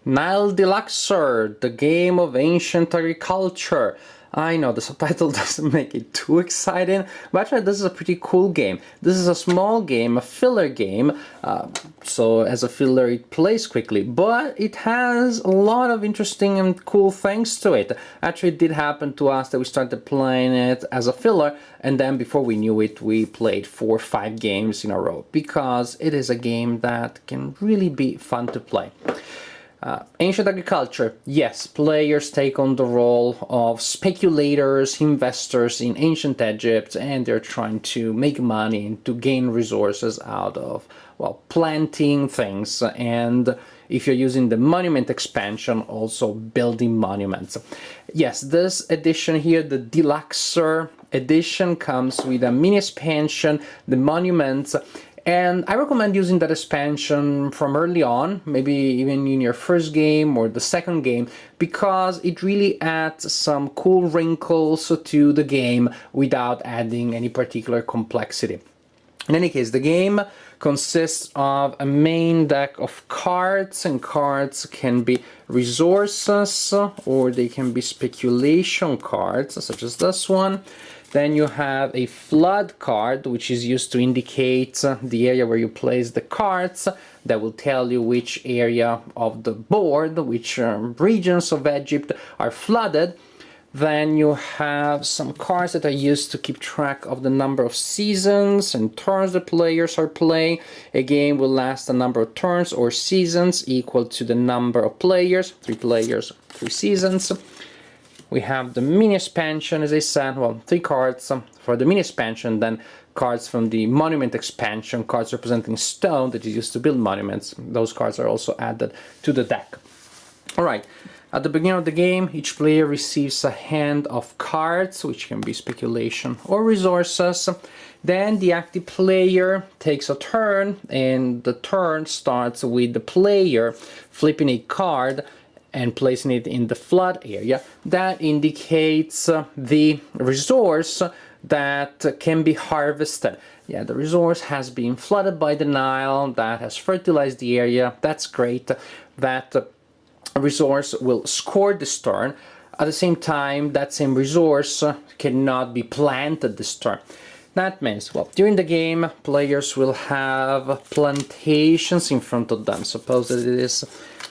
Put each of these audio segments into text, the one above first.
Nile Deluxor, the game of ancient agriculture. I know the subtitle doesn't make it too exciting, but actually this is a pretty cool game. This is a small game, a filler game, so as a filler it plays quickly, but it has a lot of interesting and cool things to it. Actually it did happen to us that we started playing it as a filler, and then before we knew it we played 4 or 5 games in a row, because it is a game that can really be fun to play. Ancient agriculture, yes, players take on the role of speculators, investors in ancient Egypt, and they're trying to make money and to gain resources out of, well, planting things, and if you're using the monument expansion, also building monuments. Yes, this edition here, the Deluxor edition, comes with a mini expansion, the monuments, and I recommend using that expansion from early on, maybe even in your first game or the second game, because it really adds some cool wrinkles to the game without adding any particular complexity. In any case, the game consists of a main deck of cards, and cards can be resources or they can be speculation cards, such as this one. Then you have a flood card, which is used to indicate the area where you place the cards. That will tell you which area of the board, which regions of Egypt are flooded. Then you have some cards that are used to keep track of the number of seasons and turns the players are playing. A game will last a number of turns or seasons equal to the number of players. 3 players, 3 seasons. We have the mini expansion, as I said, well, 3 cards for the mini expansion, then cards from the monument expansion, cards representing stone that is used to build monuments. Those cards are also added to the deck. Alright, at the beginning of the game, each player receives a hand of cards, which can be speculation or resources. Then the active player takes a turn, and the turn starts with the player flipping a card and placing it in the flood area. That indicates the resource that can be harvested. Yeah, the resource has been flooded by the Nile, that has fertilized the area, that's great. That resource will score this turn. At the same time, that same resource cannot be planted this turn. That means, well, during the game, players will have plantations in front of them. Suppose that it is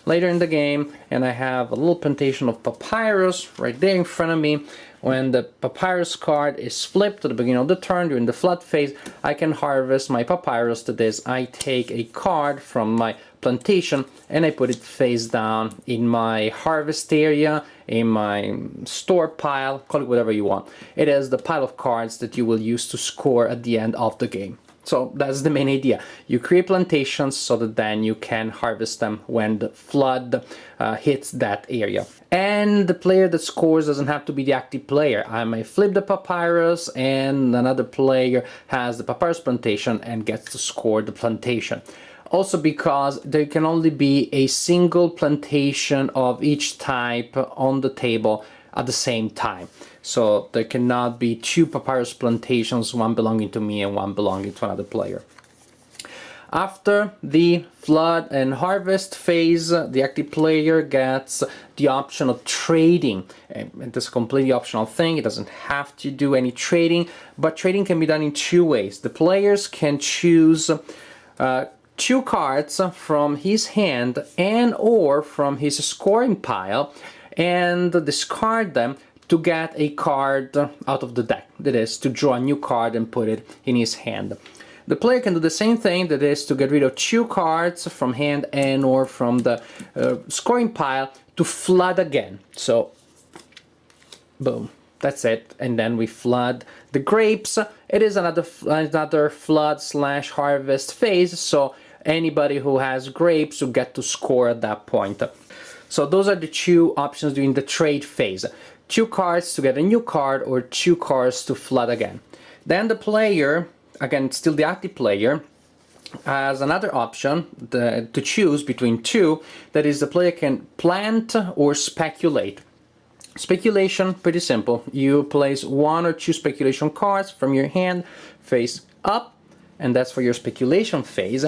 later in the game, and I have a little plantation of papyrus right there in front of me. When the papyrus card is flipped at the beginning of the turn during the flood phase, I can harvest my papyrus. To this, I take a card from my plantation and I put it face down in my harvest area, in my store pile, call it whatever you want. It is the pile of cards that you will use to score at the end of the game. So that's the main idea. You create plantations so that then you can harvest them when the flood hits that area. And the player that scores doesn't have to be the active player. I may flip the papyrus and another player has the papyrus plantation and gets to score the plantation. Also because there can only be a single plantation of each type on the table at the same time. So there cannot be 2 papyrus plantations, one belonging to me and one belonging to another player. After the flood and harvest phase, the active player gets the option of trading. And this is a completely optional thing. It doesn't have to do any trading, but trading can be done in 2 ways. The players can choose 2 cards from his hand and or from his scoring pile and discard them to get a card out of the deck. That is, to draw a new card and put it in his hand. The player can do the same thing, that is, to get rid of 2 cards from hand and or from the scoring pile to flood again. So, boom, that's it. And then we flood the grapes. It is another flood / harvest phase, so anybody who has grapes will get to score at that point. So those are the 2 options during the trade phase. 2 cards to get a new card or 2 cards to flood again. Then the player, again still the active player, has another option to choose between 2. That is, the player can plant or speculate. Speculation, pretty simple. You place 1 or 2 speculation cards from your hand face up and that's for your speculation phase.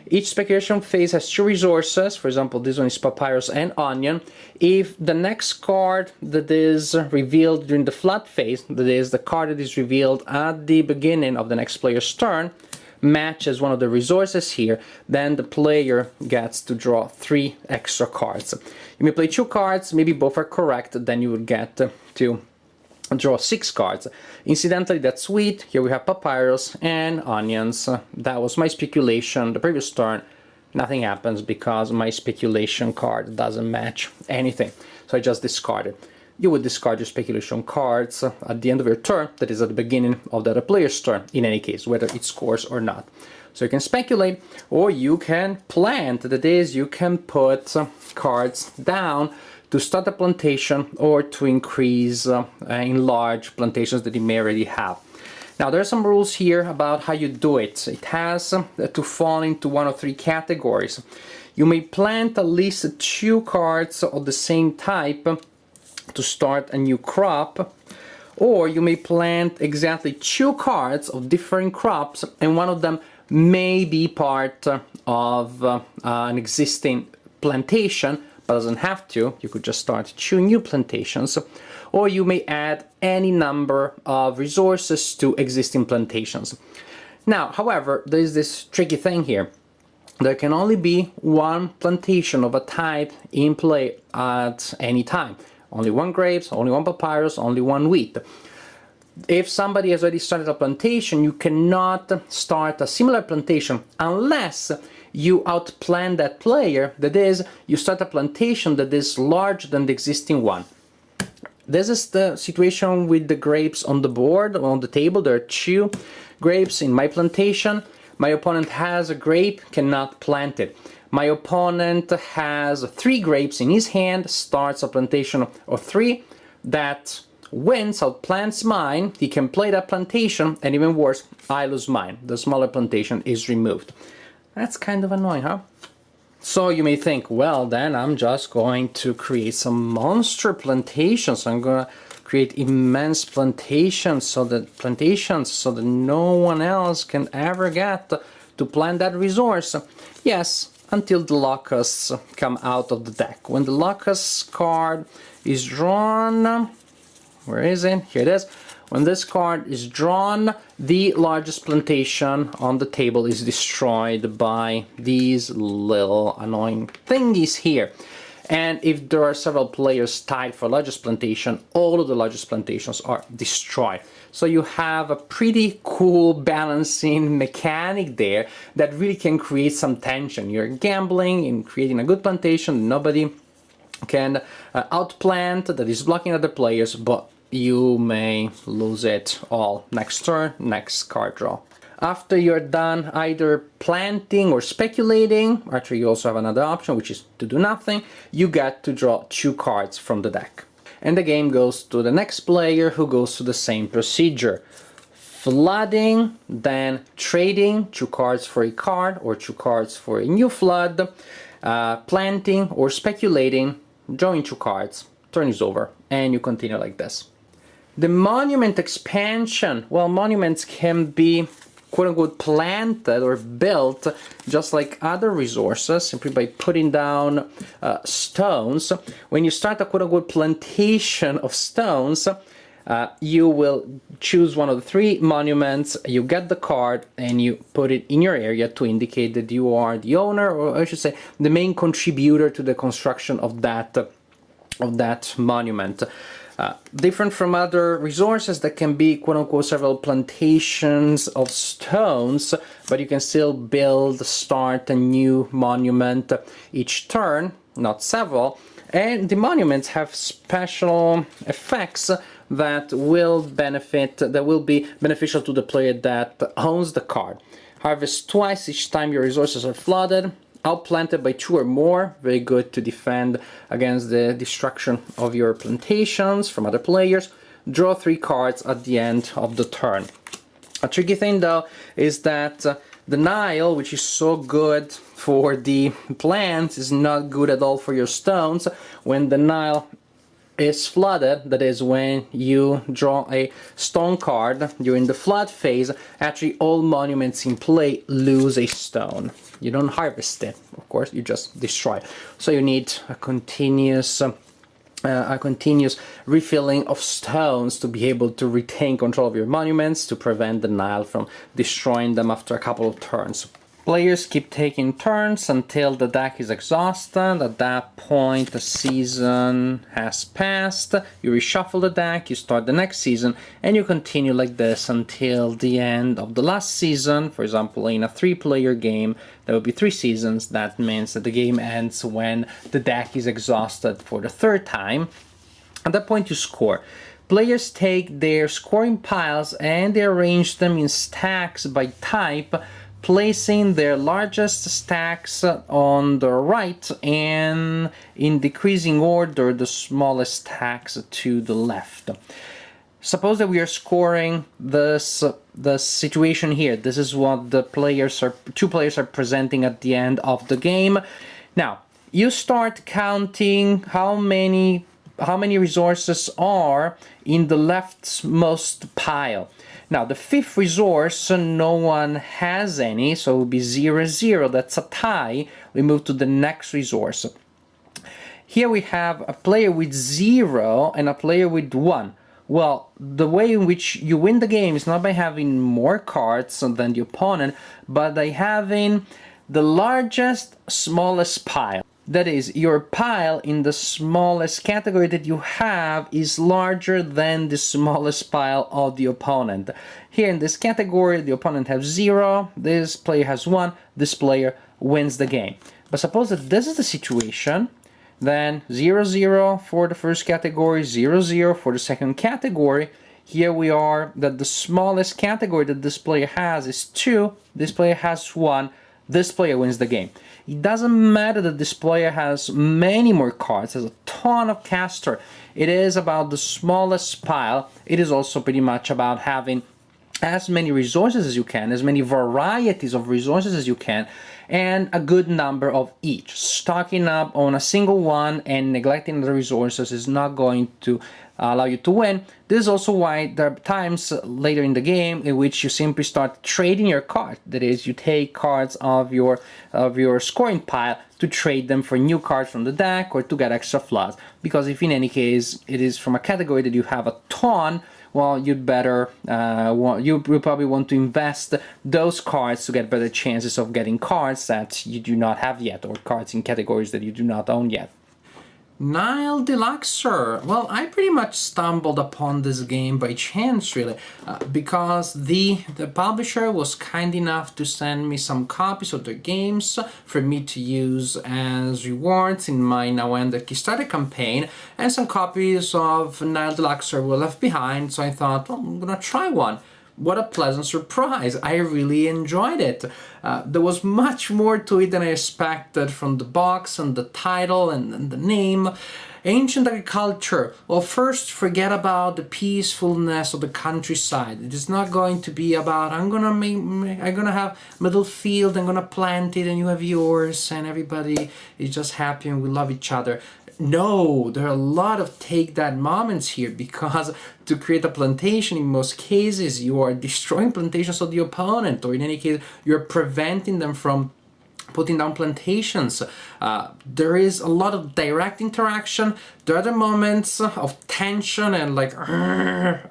Each speculation phase has 2 resources. For example, this one is papyrus and onion. If the next card that is revealed during the flood phase, that is the card that is revealed at the beginning of the next player's turn, matches one of the resources here, then the player gets to draw 3 extra cards. You may play 2 cards, maybe both are correct, then you would get to draw 6 cards. Incidentally, that's sweet. Here we have papyrus and onions. That was my speculation the previous turn. Nothing happens because my speculation card doesn't match anything. So I just discard it. You would discard your speculation cards at the end of your turn, that is at the beginning of the other player's turn, in any case, whether it scores or not. So you can speculate, or you can plant, that is, you can put cards down to start a plantation or to increase, enlarge plantations that you may already have. Now there are some rules here about how you do it. It has to fall into one of 3 categories. You may plant at least 2 cards of the same type to start a new crop, or you may plant exactly 2 cards of different crops, and one of them may be part of an existing plantation, but doesn't have to. You could just start 2 new plantations, or you may add any number of resources to existing plantations. Now, however, there is this tricky thing here. There can only be 1 plantation of a type in play at any time. Only 1 grapes, only 1 papyrus, only 1 wheat. If somebody has already started a plantation, you cannot start a similar plantation unless you outplan that player. That is, you start a plantation that is larger than the existing one. This is the situation with the grapes on the board, on the table. There are 2 grapes in my plantation. My opponent has a grape, cannot plant it. My opponent has 3 grapes in his hand, starts a plantation of 3, that wins, outplants mine, he can play that plantation, and even worse, I lose mine. The smaller plantation is removed. That's kind of annoying, huh? So you may think, well, then I'm just going to create some monster plantations. I'm going to create immense plantations so that no one else can ever get to plant that resource. Yes, until the locusts come out of the deck. When the locust card is drawn, where is it? Here it is. When this card is drawn, the largest plantation on the table is destroyed by these little annoying thingies here. And if there are several players tied for largest plantation, all of the largest plantations are destroyed. So you have a pretty cool balancing mechanic there that really can create some tension. You're gambling in creating a good plantation, nobody can outplant, that is blocking other players, but you may lose it all next turn, next card draw. After you're done either planting or speculating, actually you also have another option, which is to do nothing, you get to draw 2 cards from the deck. And the game goes to the next player, who goes through the same procedure. Flooding, then trading, 2 cards for a card or 2 cards for a new flood, planting or speculating, drawing 2 cards, turn is over, and you continue like this. The monument expansion, well, monuments can be quote-unquote planted or built just like other resources, simply by putting down stones. When you start a quote-unquote plantation of stones, you will choose one of the 3 monuments, you get the card, and you put it in your area to indicate that you are the owner, or I should say the main contributor to the construction of that monument. Different from other resources that can be quote-unquote several plantations of stones, but you can still start a new monument each turn, not several, and the monuments have special effects that will be beneficial to the player that owns the card. Harvest twice each time your resources are flooded. Outplanted by 2 or more, very good to defend against the destruction of your plantations from other players. Draw 3 cards at the end of the turn. A tricky thing though is that the Nile, which is so good for the plants, is not good at all for your stones. When the Nile is flooded. That is when you draw a stone card during the flood phase. Actually, all monuments in play lose a stone. You don't harvest it, of course, you just destroy it. So you need a continuous refilling of stones to be able to retain control of your monuments, to prevent the Nile from destroying them after a couple of turns. Players keep taking turns until the deck is exhausted. At that point, the season has passed. You reshuffle the deck, you start the next season, and you continue like this until the end of the last season. For example, in a 3-player game, there will be 3 seasons. That means that the game ends when the deck is exhausted for the 3rd time. At that point, you score. Players take their scoring piles and they arrange them in stacks by type, placing their largest stacks on the right and in decreasing order the smallest stacks to the left. Suppose that we are scoring the situation here. This is what the two players are presenting at the end of the game. Now, you start counting how many resources are in the leftmost pile. Now, the 5th resource, no one has any, so it will be 0-0. That's a tie. We move to the next resource. Here we have a player with 0 and a player with 1. Well, the way in which you win the game is not by having more cards than the opponent, but by having the largest, smallest pile. That is, your pile in the smallest category that you have is larger than the smallest pile of the opponent. Here in this category, the opponent has 0, this player has 1, this player wins the game. But suppose that this is the situation, then 0-0 for the first category, 0-0 for the second category. Here we are that the smallest category that this player has is 2, this player has 1, this player wins the game. It doesn't matter that this player has many more cards, has a ton of caster. It is about the smallest pile. It is also pretty much about having as many resources as you can, as many varieties of resources as you can, and a good number of each. Stocking up on a single one and neglecting the resources is not going to allow you to win. This is also why there are times later in the game in which you simply start trading your card. That is, you take cards of your scoring pile to trade them for new cards from the deck or to get extra floods. Because if in any case it is from a category that you have a ton, well, you'd better, you probably want to invest those cards to get better chances of getting cards that you do not have yet, or cards in categories that you do not own yet. Nile Deluxor. Well, I pretty much stumbled upon this game by chance, really, because the publisher was kind enough to send me some copies of their games for me to use as rewards in my now ended Kickstarter campaign, and some copies of Nile Deluxor were left behind, so I thought, well, I'm gonna try one. What a pleasant surprise. I really enjoyed it. There was much more to it than I expected from the box and the title and the name. Ancient agriculture. Well, first, forget about the peacefulness of the countryside. It is not going to be about, I'm gonna have middle field, I'm gonna plant it and you have yours and everybody is just happy and we love each other. No, there are a lot of take that moments here, because to create a plantation, in most cases, you are destroying plantations of the opponent, or in any case, you're preventing them from putting down plantations. There is a lot of direct interaction. There are the moments of tension and like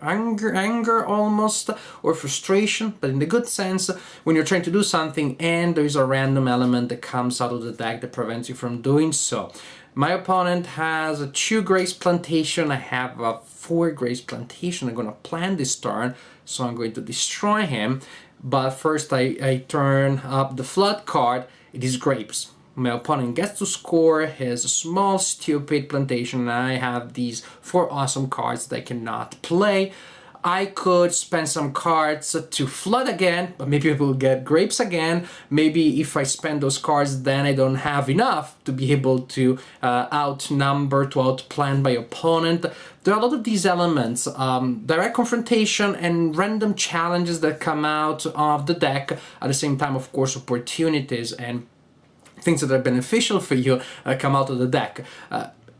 anger almost, or frustration, but in the good sense, when you're trying to do something and there is a random element that comes out of the deck that prevents you from doing so. My opponent has a 2 grapes plantation, I have a 4 grapes plantation. I'm going to plant this turn, so I'm going to destroy him. But first I turn up the flood card, it is grapes. My opponent gets to score his small stupid plantation, and I have these 4 awesome cards that I cannot play. I could spend some cards to flood again, but maybe I will get grapes again. Maybe if I spend those cards, then I don't have enough to be able to outplan my opponent. There are a lot of these elements, direct confrontation and random challenges that come out of the deck. At the same time, of course, opportunities and things that are beneficial for you come out of the deck.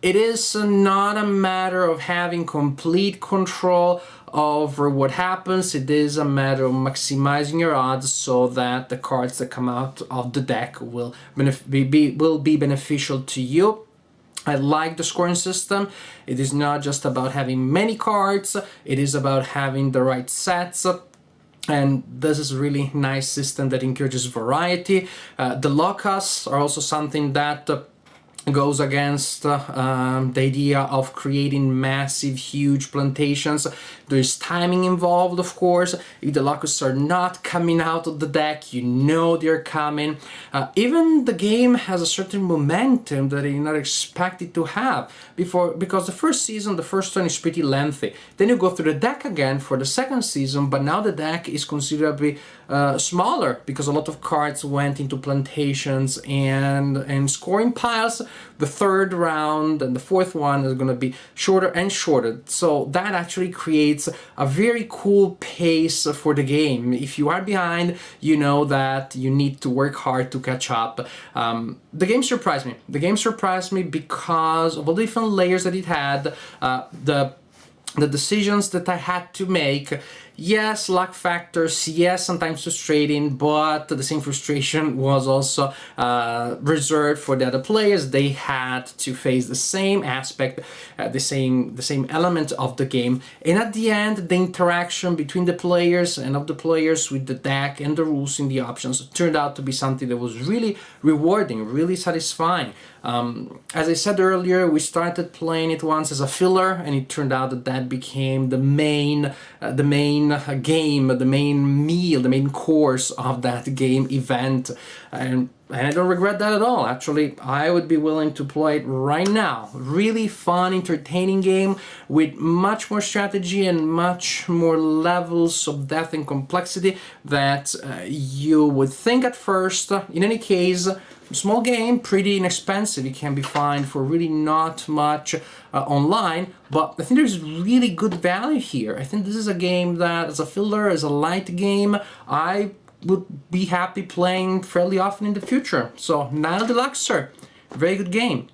it is not a matter of having complete control over what happens. It is a matter of maximizing your odds so that the cards that come out of the deck will be beneficial to you. I like the scoring system. It is not just about having many cards, it is about having the right sets. And this is a really nice system that encourages variety. The locus are also something that goes against the idea of creating massive, huge plantations. There's timing involved, of course. If the locusts are not coming out of the deck, you know they're coming. Even the game has a certain momentum that you're not expected to have because the first season, the first turn is pretty lengthy. Then you go through the deck again for the second season, but now the deck is considerably smaller because a lot of cards went into plantations and scoring piles. The third round and the fourth one is going to be shorter and shorter. So that actually creates a very cool pace for the game. If you are behind, you know that you need to work hard to catch up. The game surprised me. The game surprised me because of all the different layers that it had, the decisions that I had to make. Yes, luck factors, yes, sometimes frustrating, but the same frustration was also reserved for the other players. They had to face the same aspect, the same element of the game. And at the end, the interaction between the players and of the players with the deck and the rules and the options turned out to be something that was really rewarding, really satisfying. As I said earlier, we started playing it once as a filler, and it turned out that became the main game, the main meal, the main course of that game event. And I don't regret that at all. Actually, I would be willing to play it right now. Really fun, entertaining game with much more strategy and much more levels of depth and complexity that you would think at first. In any case, small game, pretty inexpensive. It can be found for really not much online, but I think there's really good value here. I think this is a game that, as a filler, as a light game, I would be happy playing fairly often in the future. So Nile Deluxor, very good game.